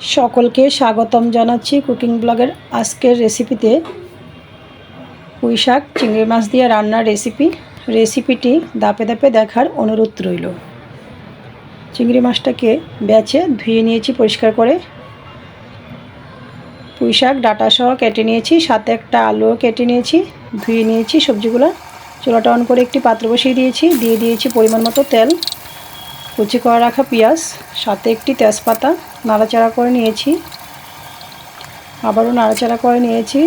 সকলকে স্বাগতম জানাচ্ছি কুকিং ব্লগের আজকের রেসিপিতে পুঁই শাক চিংড়ি মাছ দিয়ে রান্নার রেসিপিটি ধাপে ধাপে দেখার অনুরোধ রইল। চিংড়ি মাছটাকে বেছে ধুয়ে নিয়েছি পরিষ্কার করে, পুঁই শাক ডাটা সহ কেটে নিয়েছি, সাথে একটা আলুও কেটে নিয়েছি, ধুয়ে নিয়েছি সবজিগুলো। চুলাটা অন করে একটি পাত্র বসিয়ে দিয়ে দিয়েছি পরিমাণ মতো তেল, কুচি করে রাখা পেঁয়াজ, সাথে একটি তেজপাতা, নাড়াচাড়া করে নিয়েছি, আবারও নাড়াচাড়া করে নিয়েছি।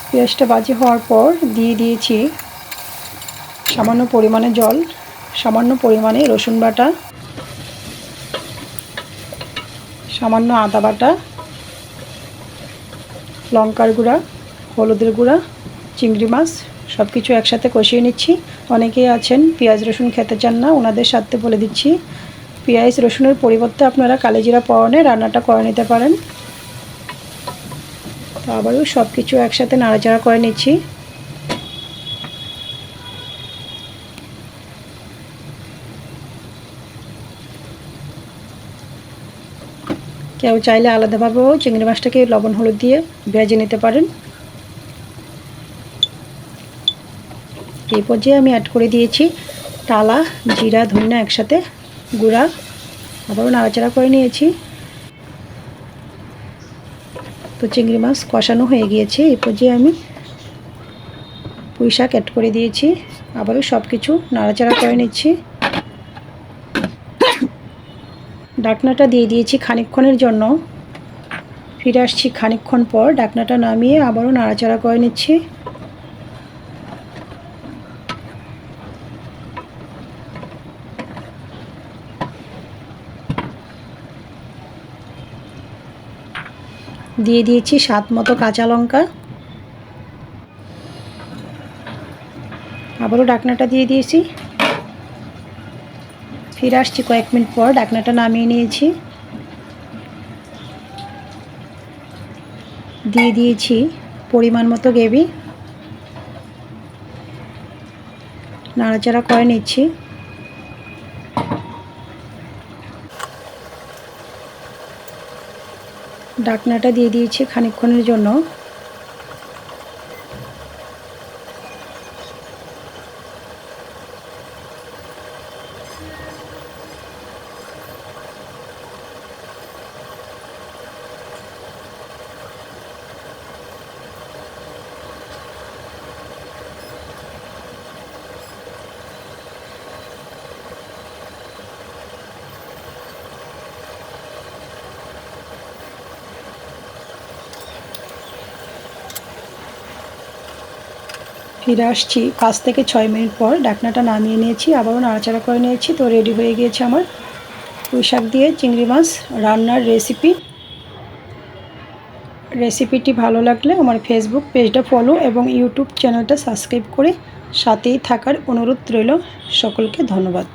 পেঁয়াজটা ভাজি হওয়ার পর দিয়ে দিয়েছি সামান্য পরিমাণে জল, সামান্য পরিমাণে রসুন বাটা, সামান্য আদা বাটা, লঙ্কার গুঁড়া, হলুদের গুঁড়া, চিংড়ি মাছ সব কিছু একসাথে কষিয়ে নিচ্ছি। অনেকেই আছেন পেঁয়াজ রসুন খেতে চান না, ওনাদের সাথে বলে দিচ্ছি পেঁয়াজ রসুনের পরিবর্তে আপনারা কালিজিরা ফোড়নে রান্নাটা করে নিতে পারেন। তো আবারও সব কিছু একসাথে নাড়াচাড়া করে নিচ্ছি। কেউ চাইলে আলাদাভাবেও চিংড়ি মাছটাকে লবণ হলুদ দিয়ে ভেজে নিতে পারেন। এই পর্যায়ে আমি অ্যাড করে দিয়েছি টালা জিরা ধনিয়া একসাথে গুঁড়া, আবারও নাড়াচাড়া করে নিয়েছি। তো চিংড়ি মাছ কষানো হয়ে গিয়েছে। এই পর্যায়ে আমি পুঁই শাক অ্যাড করে দিয়েছি, আবারও সব কিছু নাড়াচাড়া করে নিচ্ছি। ঢাকনাটা দিয়ে দিয়েছি খানিকক্ষণের জন্য, ফিরে আসছি খানিকক্ষণ পর। ঢাকনাটা নামিয়ে আবারও নাড়াচাড়া করে নিচ্ছি। দিয়ে দিয়েছি স্বাদ মতো কাঁচা লঙ্কা, আবারও ঢাকনাটা দিয়ে দিয়েছি। ফিরে আসছি কয়েক মিনিট পর, ঢাকনাটা নামিয়ে নিয়েছি। দিয়ে দিয়েছি পরিমাণ মতো গ্রেভি, নাড়াচাড়া করে নিচ্ছি। ঢাকনাটা দিয়ে দিয়েছি খানিকক্ষণের জন্য। ফিরে আসছি 5 থেকে 6 মিনিট পর, ঢাকনাটা নামিয়ে নিয়েছি, আবারও নাড়াচাড়া করে নিয়েছি। তো রেডি হয়ে গিয়েছে আমার পুঁই শাক দিয়ে চিংড়ি মাছ রান্নার রেসিপিটি ভালো লাগলে আমার ফেসবুক পেজটা ফলো এবং ইউটিউব চ্যানেলটা সাবস্ক্রাইব করে সাথেই থাকার অনুরোধ রইল। সকলকে ধন্যবাদ।